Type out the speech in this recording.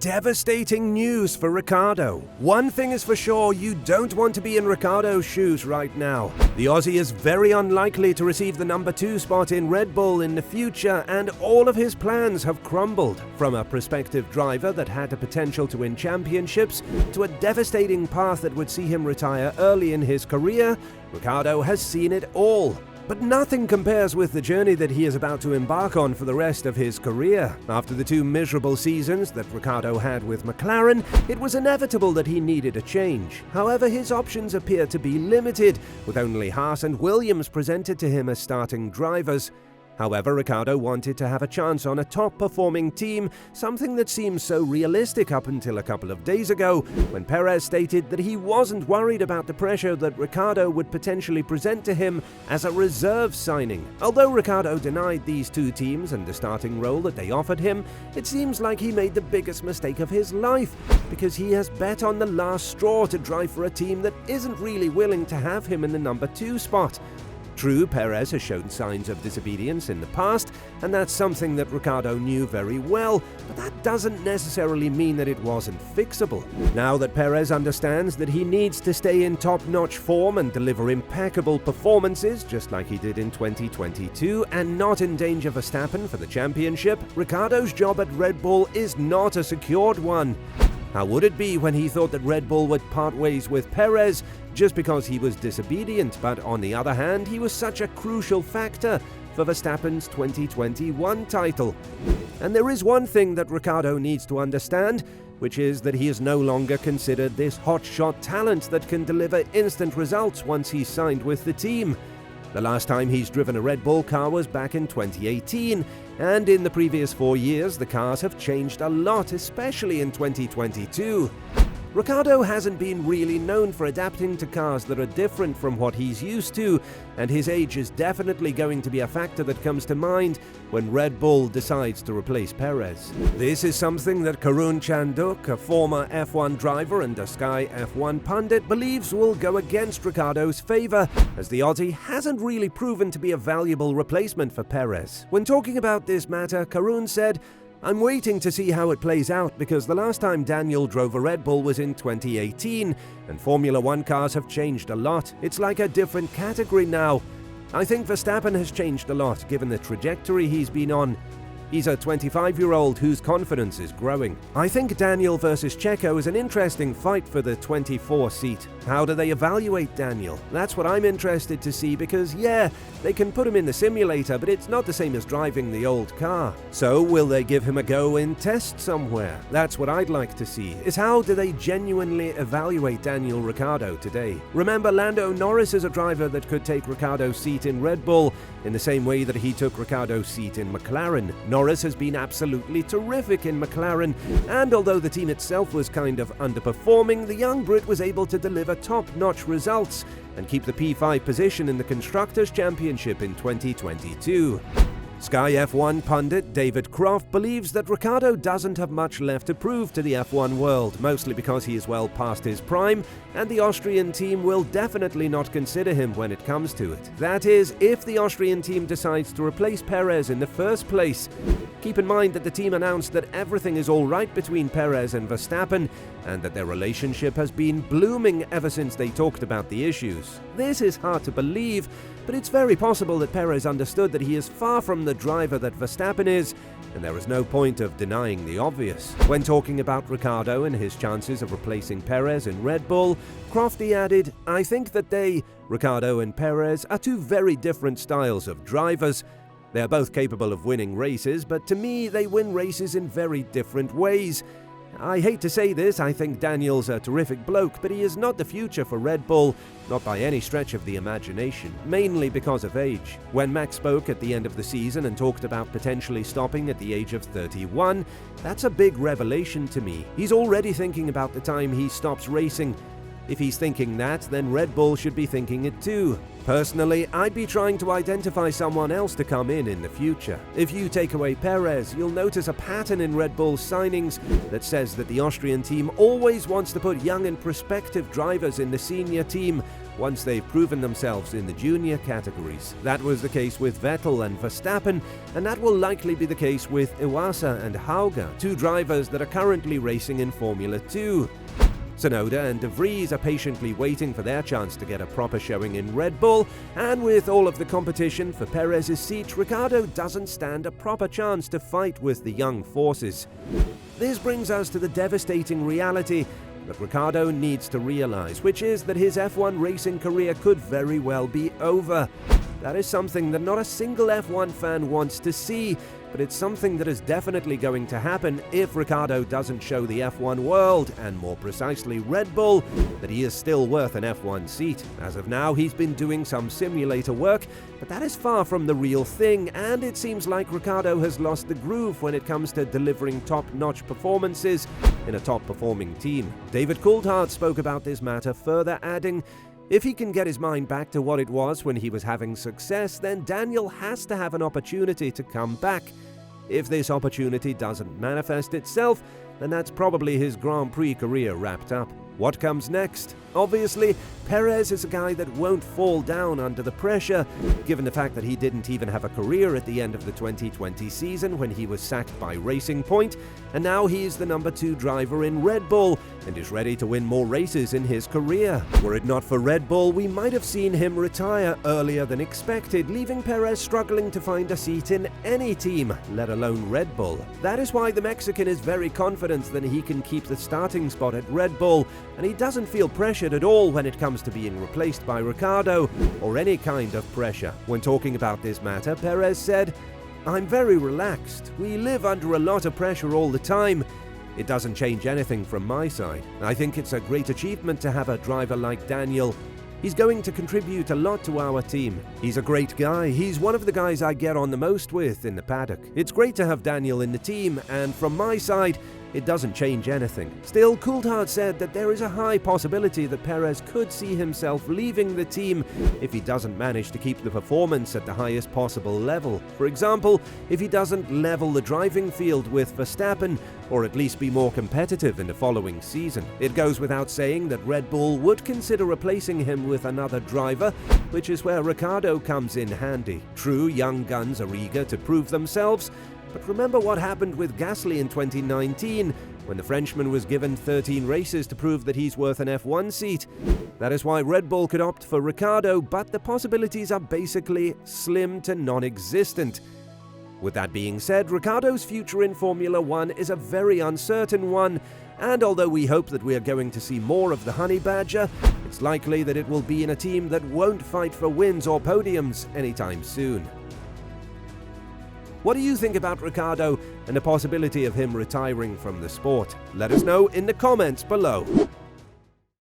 Devastating news for Ricciardo. One thing is for sure, you don't want to be in Ricciardo's shoes right now. The Aussie is very unlikely to receive the number 2 spot in Red Bull in the future, and all of his plans have crumbled. From a prospective driver that had the potential to win championships, to a devastating path that would see him retire early in his career, Ricciardo has seen it all. But nothing compares with the journey that he is about to embark on for the rest of his career. After the 2 miserable seasons that Ricciardo had with McLaren, it was inevitable that he needed a change. However, his options appear to be limited, with only Haas and Williams presented to him as starting drivers. However, Ricciardo wanted to have a chance on a top-performing team, something that seemed so realistic up until a couple of days ago, when Perez stated that he wasn't worried about the pressure that Ricciardo would potentially present to him as a reserve signing. Although Ricciardo denied these 2 teams and the starting role that they offered him, it seems like he made the biggest mistake of his life, because he has bet on the last straw to drive for a team that isn't really willing to have him in the number 2 spot. True, Perez has shown signs of disobedience in the past, and that's something that Ricciardo knew very well, but that doesn't necessarily mean that it wasn't fixable. Now that Perez understands that he needs to stay in top-notch form and deliver impeccable performances, just like he did in 2022, and not endanger Vestappen for the championship, Ricciardo's job at Red Bull is not a secured one. How would it be when he thought that Red Bull would part ways with Perez just because he was disobedient, but on the other hand, he was such a crucial factor for Verstappen's 2021 title? And there is one thing that Ricciardo needs to understand, which is that he is no longer considered this hotshot talent that can deliver instant results once he's signed with the team. The last time he's driven a Red Bull car was back in 2018, and in the previous 4 years, the cars have changed a lot, especially in 2022. Ricciardo hasn't been really known for adapting to cars that are different from what he's used to, and his age is definitely going to be a factor that comes to mind when Red Bull decides to replace Perez. This is something that Karun Chandhok, a former F1 driver and a Sky F1 pundit, believes will go against Ricciardo's favour, as the Aussie hasn't really proven to be a valuable replacement for Perez. When talking about this matter, Karun said, "I'm waiting to see how it plays out, because the last time Daniel drove a Red Bull was in 2018, and Formula 1 cars have changed a lot. It's like a different category now. I think Verstappen has changed a lot, given the trajectory he's been on. He's a 25-year-old whose confidence is growing. I think Daniel versus Checo is an interesting fight for the 24 seat. How do they evaluate Daniel? That's what I'm interested to see, because yeah, they can put him in the simulator, but it's not the same as driving the old car. So will they give him a go in test somewhere? That's what I'd like to see, is how do they genuinely evaluate Daniel Ricciardo today? Remember, Lando Norris is a driver that could take Ricciardo's seat in Red Bull in the same way that he took Ricciardo's seat in McLaren. Norris has been absolutely terrific in McLaren, and although the team itself was kind of underperforming, the young Brit was able to deliver top-notch results and keep the P5 position in the Constructors' Championship in 2022. Sky F1 pundit David Croft believes that Ricciardo doesn't have much left to prove to the F1 world, mostly because he is well past his prime, and the Austrian team will definitely not consider him when it comes to it. That is, if the Austrian team decides to replace Perez in the first place. Keep in mind that the team announced that everything is all right between Perez and Vestappen, and that their relationship has been blooming ever since they talked about the issues. This is hard to believe, but it's very possible that Perez understood that he is far from the driver that Vestappen is, and there is no point of denying the obvious. When talking about Ricciardo and his chances of replacing Perez in Red Bull, Crofty added, "I think that Ricciardo and Perez, are 2 very different styles of drivers. They are both capable of winning races, but to me, they win races in very different ways. I hate to say this, I think Daniel's a terrific bloke, but he is not the future for Red Bull, not by any stretch of the imagination, mainly because of age." When Max spoke at the end of the season and talked about potentially stopping at the age of 31, that's a big revelation to me. He's already thinking about the time he stops racing. If he's thinking that, then Red Bull should be thinking it too. Personally, I'd be trying to identify someone else to come in the future. If you take away Perez, you'll notice a pattern in Red Bull's signings that says that the Austrian team always wants to put young and prospective drivers in the senior team, once they've proven themselves in the junior categories. That was the case with Vettel and Verstappen, and that will likely be the case with Iwasa and Hauger, two drivers that are currently racing in Formula 2. Tsunoda and De Vries are patiently waiting for their chance to get a proper showing in Red Bull, and with all of the competition for Perez's seat, Ricciardo doesn't stand a proper chance to fight with the young forces. This brings us to the devastating reality that Ricciardo needs to realize, which is that his F1 racing career could very well be over. That is something that not a single F1 fan wants to see, but it's something that is definitely going to happen if Ricciardo doesn't show the F1 world, and more precisely Red Bull, that he is still worth an F1 seat. As of now, he's been doing some simulator work, but that is far from the real thing, and it seems like Ricciardo has lost the groove when it comes to delivering top-notch performances in a top-performing team. David Coulthard spoke about this matter, further adding, "If he can get his mind back to what it was when he was having success, then Daniel has to have an opportunity to come back. If this opportunity doesn't manifest itself, then that's probably his Grand Prix career wrapped up." What comes next? Obviously, Perez is a guy that won't fall down under the pressure, given the fact that he didn't even have a career at the end of the 2020 season when he was sacked by Racing Point, and now he's the number 2 driver in Red Bull and is ready to win more races in his career. Were it not for Red Bull, we might have seen him retire earlier than expected, leaving Perez struggling to find a seat in any team, let alone Red Bull. That is why the Mexican is very confident that he can keep the starting spot at Red Bull, and he doesn't feel pressured at all when it comes to being replaced by Ricciardo or any kind of pressure. When talking about this matter, Perez said, "I'm very relaxed. We live under a lot of pressure all the time. It doesn't change anything from my side. I think it's a great achievement to have a driver like Daniel. He's going to contribute a lot to our team. He's a great guy. He's one of the guys I get on the most with in the paddock. It's great to have Daniel in the team, and from my side, it doesn't change anything." Still, Coulthard said that there is a high possibility that Perez could see himself leaving the team if he doesn't manage to keep the performance at the highest possible level. For example, if he doesn't level the driving field with Verstappen, or at least be more competitive in the following season. It goes without saying that Red Bull would consider replacing him with another driver, which is where Ricciardo comes in handy. True, young guns are eager to prove themselves, but remember what happened with Gasly in 2019, when the Frenchman was given 13 races to prove that he's worth an F1 seat. That is why Red Bull could opt for Ricciardo, but the possibilities are basically slim to non-existent. With that being said, Ricciardo's future in Formula 1 is a very uncertain one, and although we hope that we are going to see more of the Honey Badger, it's likely that it will be in a team that won't fight for wins or podiums anytime soon. What do you think about Ricciardo and the possibility of him retiring from the sport? Let us know in the comments below.